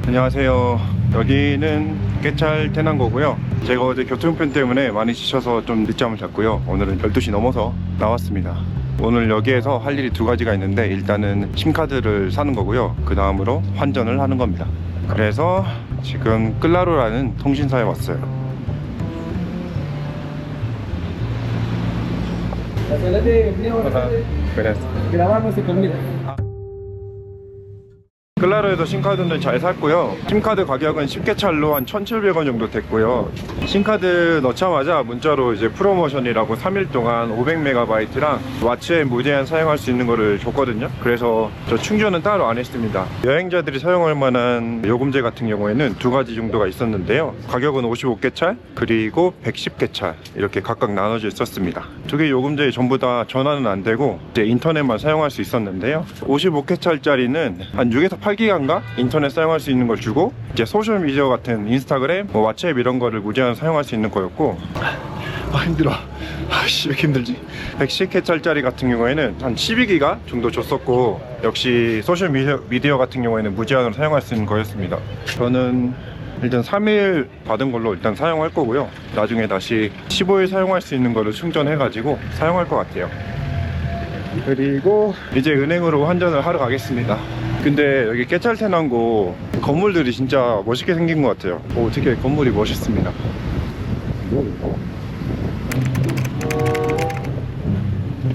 안녕하세요. 여기는 깨찰 테난거고요. 제가 어제 교통편 때문에 많이 지쳐서 좀 늦잠을 잤고요. 오늘은 12시 넘어서 나왔습니다. 오늘 여기에서 할 일이 두 가지가 있는데, 일단은 심카드를 사는 거고요. 그 다음으로 환전을 하는 겁니다. 그래서 지금 클라로라는 통신사에 왔어요. 클라로에서 심카드는 잘 샀고요. 심카드 가격은 10개찰로 한 1,700원 정도 됐고요. 심카드 넣자마자 문자로 이제 프로모션이라고 3일 동안 500MB랑 와치에 무제한 사용할 수 있는 거를 줬거든요. 그래서 저 충전은 따로 안 했습니다. 여행자들이 사용할 만한 요금제 같은 경우에는 두 가지 정도가 있었는데요. 가격은 55개찰 그리고 110개찰 이렇게 각각 나눠져 있었습니다. 두 개 요금제 전부 다 전화는 안 되고 이제 인터넷만 사용할 수 있었는데요. 55개찰짜리는 한 6에서 8기가인가 인터넷 사용할 수 있는 걸 주고, 이제 소셜미디어 같은 인스타그램, 왓츠앱 이런 거를 무제한 사용할 수 있는 거였고, 힘들어. 아씨 왜 이렇게 힘들지. 110개찰짜리 같은 경우에는 한 12기가 정도 줬었고, 역시 소셜미디어 같은 경우에는 무제한으로 사용할 수 있는 거였습니다. 저는 일단 3일 받은 걸로 일단 사용할 거고요. 나중에 다시 15일 사용할 수 있는 거를 충전해 가지고 사용할 것 같아요. 그리고 이제 은행으로 환전을 하러 가겠습니다. 근데 여기 깨찰 테난고 건물들이 진짜 멋있게 생긴 것 같아요. 되게 건물이 멋있습니다.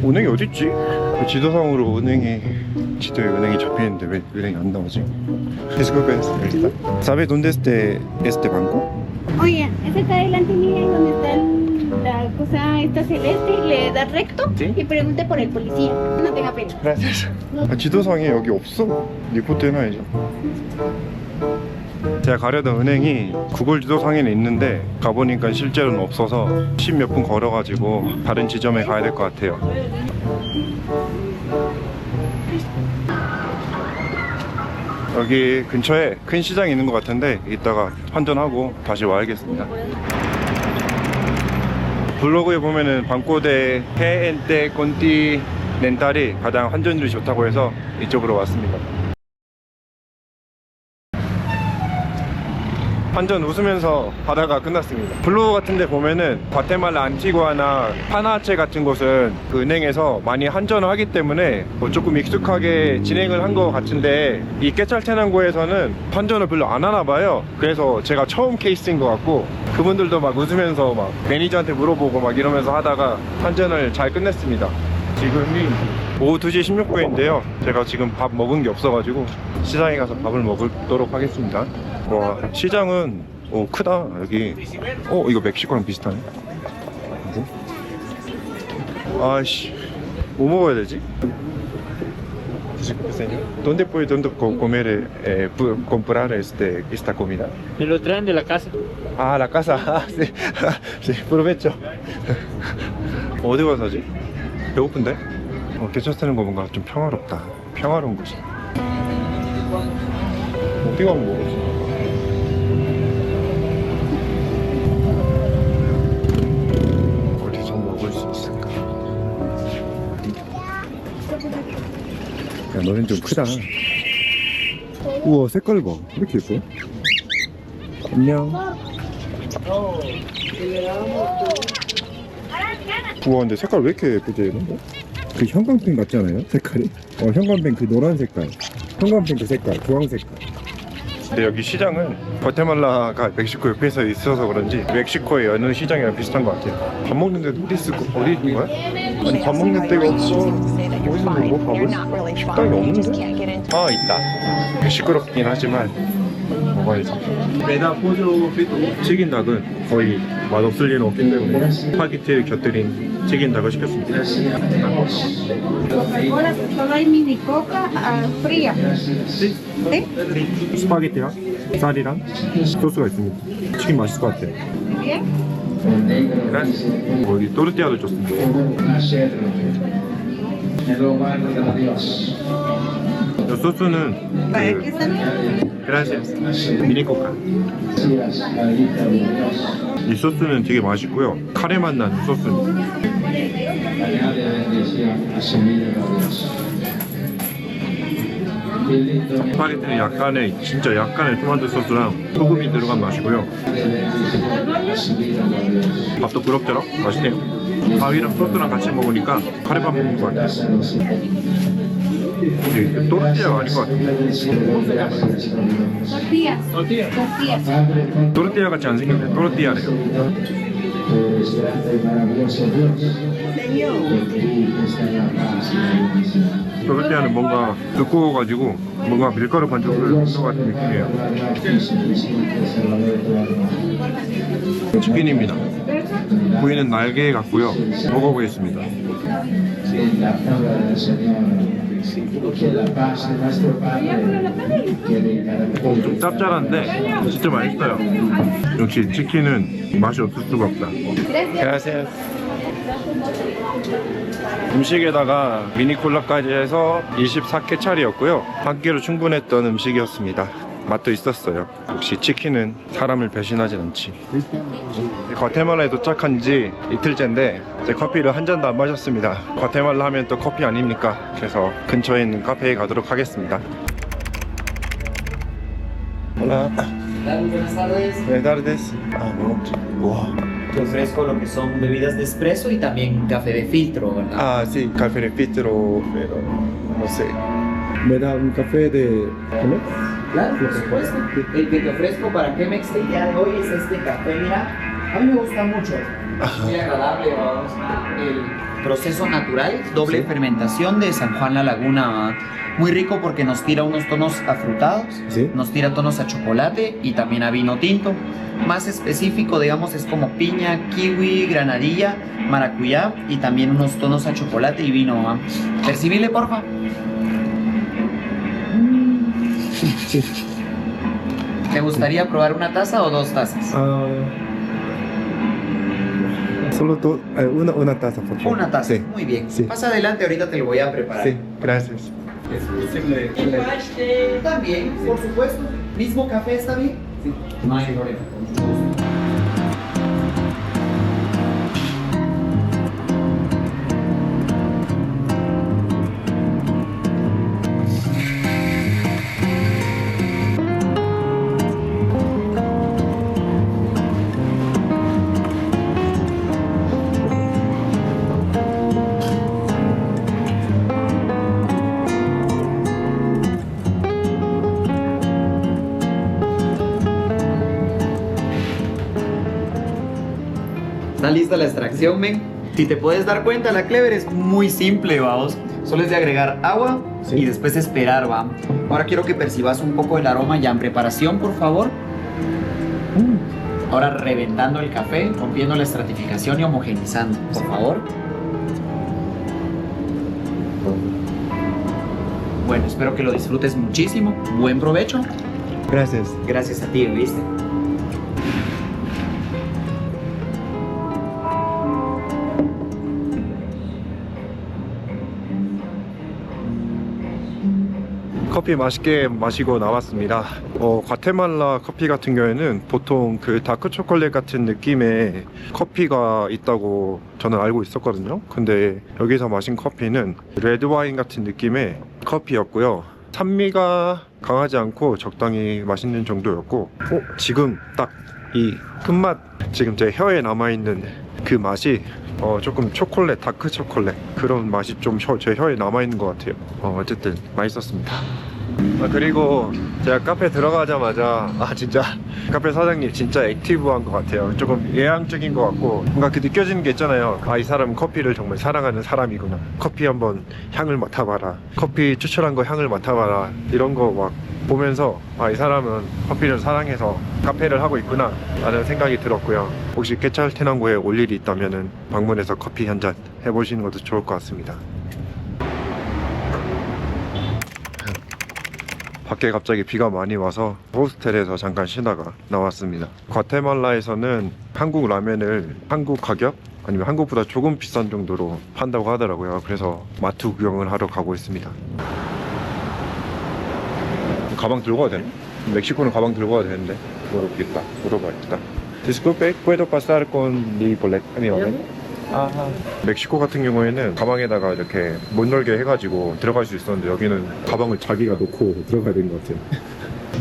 은행이 어딨지? 지도상으로 지도에 은행이 잡혀있는데 왜 은행이 안 나오지? Disculpe, señorita. ¿Sabe dónde este banco? Oye, es acá adelante, mire, donde está la cosa esta celeste, le da recto y pregunte por el policía. No tenga pena. Gracias. 지도상에 여기 없어? 리포트 해놔야죠. 제가 가려던 은행이 구글 지도상에는 있는데 가보니까 실제로는 없어서 10몇 분 걸어가지고 다른 지점에 가야 될 것 같아요. 여기 근처에 큰 시장이 있는 것 같은데 이따가 환전하고 다시 와야겠습니다. 블로그에 보면은 방코대 헤엔테 콘티넨탈이 가장 환전율이 좋다고 해서 이쪽으로 왔습니다. 환전 웃으면서 하다가 끝났습니다. 블로그 같은 데 보면은 과테말라 안티구아나 파나체 같은 곳은 그 은행에서 많이 환전을 하기 때문에 조금 익숙하게 진행을 한 것 같은데, 이 깨찰 테난고에서는 환전을 별로 안 하나 봐요. 그래서 제가 처음 케이스인 것 같고, 그분들도 막 웃으면서 막 매니저한테 물어보고 막 이러면서 하다가 환전을 잘 끝냈습니다. 지금이 오후 2시 16분인데요 제가 지금 밥 먹은 게 없어가지고 시장에 가서 밥을 먹도록 하겠습니다. 와, 시장은 크다. 여기 이거 멕시코랑 비슷하네. 아이씨, 뭐 먹어야 되지? ¿Dónde puedo comer, comprar esta comida? Me lo traen de la casa. Ah, la casa. Sí, sí, provecho. 어디 가서 사지? 배고픈데? 깨찰 테는 거 뭔가 좀 평화롭다. 평화로운 곳이. 어디 가면 먹지? 어디서 먹을 수 있을까? 야, 너는 좀 크다. 우와, 색깔 봐. 왜 이렇게 예뻐? 안녕. 우와, 근데 색깔 왜 이렇게 예쁘지, 이런 거? 그 형광펜 같지 않아요? 색깔이? 형광펜 그 노란 색깔, 형광펜 그 색깔, 주황 색깔. 근데 여기 시장은 과테말라가 멕시코 옆에서 있어서 그런지 멕시코의 어느 시장이랑 비슷한 것 같아요. 밥 먹는 데도 어디 있는 거야? 아니, 밥 먹는 데가 없어. 어디서 먹어, 밥을? 식당이 없는데? 아, 있다. 시끄럽긴 하지만 먹어야지. 메다 포조 튀긴 닭은 거의 맛없을 일은 없기 때문에 스파게티를 곁들인 튀긴 닭을 시켰습니다. Ahora solo hay mini coca fría. ¿Sí? 스파게티랑 쌀이랑 소스가 있습니다. 튀김 맛있을 것 같아요. Bien. 여기 또르띠아도 줬습니다. 이 소스는 그라시아스 미니 코카. 이 소스는 되게 맛있고요. 카레 맛 나는 소스입니다. 스파게티는 약간의 진짜 약간의 토마토 소스랑 소금이 들어간 맛이고요. 밥도 그럭저럭 맛있네요. 밥이랑 소스랑 같이 먹으니까 카레밥 먹는 것 같아요. 근데 또르띠아가 아닌 것 같은데. Tortillas. Tortillas. 또르띠아 같이 안 생겼는데 또르띠아래요. 또르띠아는 뭔가 두꺼워가지고 뭔가 밀가루 반죽을 넣은 것 같은 느낌이에요. 치킨입니다. 부위는 날개 같고요. 먹어보겠습니다. 좀 짭짤한데 진짜 맛있어요. 역시 치킨은 맛이 없을 수가 없다. Gracias. 음식에다가 미니콜라까지 해서 24캐찰이었고요. 한 끼로 충분했던 음식이었습니다. 맛도 있었어요. 역시 치킨은 사람을 배신하진 않지. 과테말라에 도착한 지 이틀째인데 이제 커피를 한 잔도 안 마셨습니다. 과테말라 하면 또 커피 아닙니까? 그래서 근처에 있는 카페에 가도록 하겠습니다. Hola. Buenas tardes. Buenas tardes. 뭐 먹지? 와. Te ofrezco lo que son bebidas de espresso y también café de filtro, ¿verdad? Sí, café de filtro, pero no sé. ¿Me da un café de Chemex? Claro, por supuesto. El que te ofrezco para Chemex el día de hoy es este café, mira. A mí me gusta mucho. Muy agradable, vamos. El proceso natural, doble fermentación de San Juan La Laguna. ¿Va? Muy rico porque nos tira unos tonos afrutados, Sí. nos tira tonos a chocolate y también a vino tinto. Más específico, digamos, es como piña, kiwi, granadilla, maracuyá y también unos tonos a chocolate y vino. ¿Va? Percibile, porfa. Sí. ¿Te gustaría probar una taza o dos tazas? Solo una taza, por favor. Una taza, Sí. muy bien. Sí. Pasa adelante, ahorita te lo voy a preparar. Sí, gracias. ¿Es posible? También, por supuesto. ¿Mismo café está bien? Sí. No hay problema. ¿Está lista la extracción, men? Si te puedes dar cuenta, la Clever es muy simple, vamos. Solo es de agregar agua Sí. y después esperar, va. Ahora quiero que percibas un poco el aroma ya en preparación, por favor. Ahora reventando el café, rompiendo la estratificación y homogenizando, por favor. Bueno, espero que lo disfrutes muchísimo. Buen provecho. Gracias. Gracias a ti, ¿viste? 커피 맛있게 마시고 나왔습니다. 과테말라 커피 같은 경우에는 보통 그 다크 초콜릿 같은 느낌의 커피가 있다고 저는 알고 있었거든요. 근데 여기서 마신 커피는 레드 와인 같은 느낌의 커피였고요. 산미가 강하지 않고 적당히 맛있는 정도였고, 지금 딱 이 끝맛, 지금 제 혀에 남아있는 그 맛이 조금 초콜릿, 다크 초콜릿 그런 맛이 좀 제 혀에 남아있는 것 같아요. 어쨌든 맛있었습니다. 그리고 제가 카페 들어가자마자 진짜 카페 사장님 진짜 액티브한 것 같아요. 조금 외향적인 것 같고 뭔가 그 느껴지는 게 있잖아요. 이 사람은 커피를 정말 사랑하는 사람이구나. 커피 한번 향을 맡아봐라. 커피 추천한 거 향을 맡아봐라. 이런 거 막 보면서 이 사람은 커피를 사랑해서 카페를 하고 있구나 라는 생각이 들었고요. 혹시 깨찰테낭고에 올 일이 있다면 방문해서 커피 한 잔 해보시는 것도 좋을 것 같습니다. 밖에 갑자기 비가 많이 와서 호스텔에서 잠깐 쉬다가 나왔습니다. 과테말라에서는 한국 라면을 한국 가격? 아니면 한국보다 조금 비싼 정도로 판다고 하더라고요. 그래서 마트 구경을 하러 가고 있습니다. 가방 들고 가야 되나? 멕시코는 가방 들고 가야 되는데 물어봐야겠다. Disculpe, ¿puedo pasar con mi boleto? Mi boleto? 멕시코 같은 경우에는 가방에다가 이렇게 못 놀게 해가지고 들어갈 수 있었는데 여기는 가방을 자기가 놓고 들어가야 되는 것 같아요.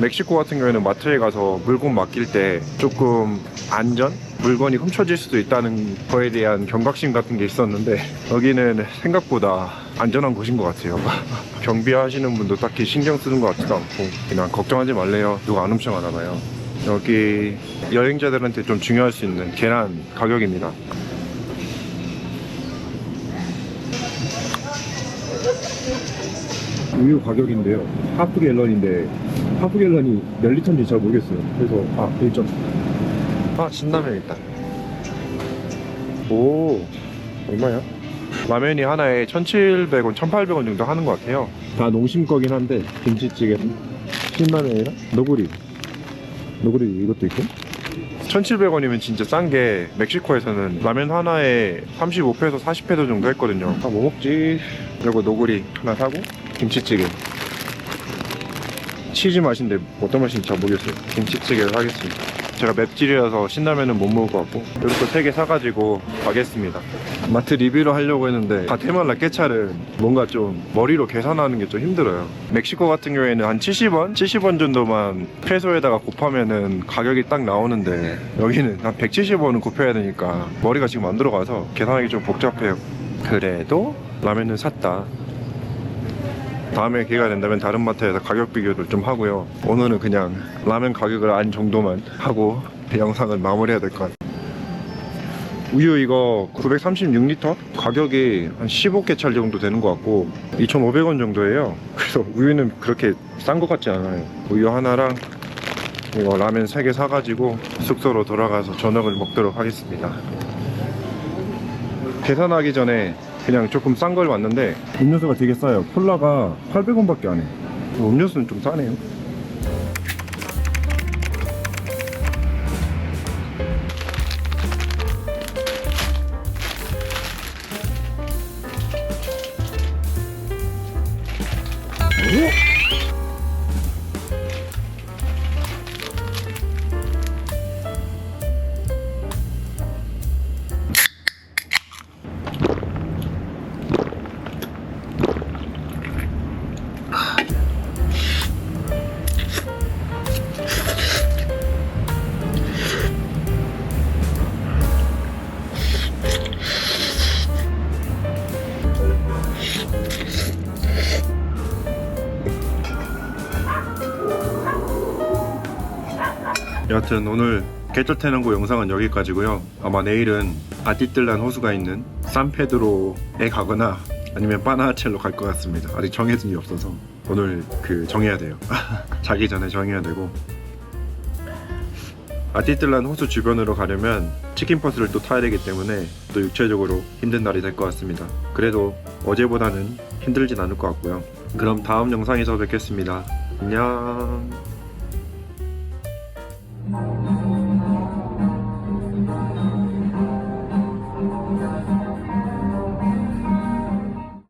멕시코 같은 경우에는 마트에 가서 물건 맡길 때 조금 안전? 물건이 훔쳐질 수도 있다는 거에 대한 경각심 같은 게 있었는데 여기는 생각보다 안전한 곳인 것 같아요. 경비하시는 분도 딱히 신경 쓰는 것 같지도 않고 그냥 걱정하지 말래요. 누가 안 훔쳐가나 봐요. 여기 여행자들한테 좀 중요할 수 있는 계란 가격입니다. 우유 가격인데요. 하프 갤런인데 하프 갤런이 몇 리터인지 잘 모르겠어요. 그래서 1점. 신라면 있다. 오, 얼마야? 라면이 하나에 1,700원, 1,800원 정도 하는 것 같아요. 다 농심 거긴 한데 김치찌개, 신라면이랑 너구리 이것도 있고. 1,700원이면 진짜 싼 게 멕시코에서는 라면 하나에 35페소, 40페소 정도 했거든요. 뭐 먹지? 그리고 너구리 하나 사고 김치찌개. 치즈 맛인데 어떤 맛인지 잘 모르겠어요. 김치찌개를 사겠습니다. 제가 맵찔이라서 신라면은 못 먹을 것 같고 이렇게 3개 사가지고 가겠습니다. 마트 리뷰를 하려고 했는데 과테말라 깨찰은 뭔가 좀 머리로 계산하는 게 좀 힘들어요. 멕시코 같은 경우에는 한 70원 정도만 페소에다가 곱하면은 가격이 딱 나오는데 여기는 한 170원은 곱해야 되니까 머리가 지금 안 들어가서 계산하기 좀 복잡해요. 그래도 라면은 샀다. 다음에 기회가 된다면 다른 마트에서 가격 비교를 좀 하고요. 오늘은 그냥 라면 가격을 안 정도만 하고 영상을 마무리해야 될 것 같아요. 우유 이거 936리터? 가격이 한 15개찰 정도 되는 것 같고 2,500원 정도예요. 그래서 우유는 그렇게 싼 것 같지 않아요. 우유 하나랑 이거 라면 3개 사가지고 숙소로 돌아가서 저녁을 먹도록 하겠습니다. 계산하기 전에 그냥 조금 싼 걸 왔는데 음료수가 되게 싸요. 콜라가 800원밖에 안 해. 음료수는 좀 싸네요. 여하튼 오늘 게토테낭고 영상은 여기까지고요. 아마 내일은 아티틀란 호수가 있는 산페드로에 가거나 아니면 파나하첼로 갈 것 같습니다. 아직 정해진 게 없어서 오늘 정해야 돼요. 자기 전에 정해야 되고. 아티틀란 호수 주변으로 가려면 치킨버스를 또 타야 되기 때문에 또 육체적으로 힘든 날이 될 것 같습니다. 그래도 어제보다는 힘들진 않을 것 같고요. 그럼 다음 영상에서 뵙겠습니다. 안녕.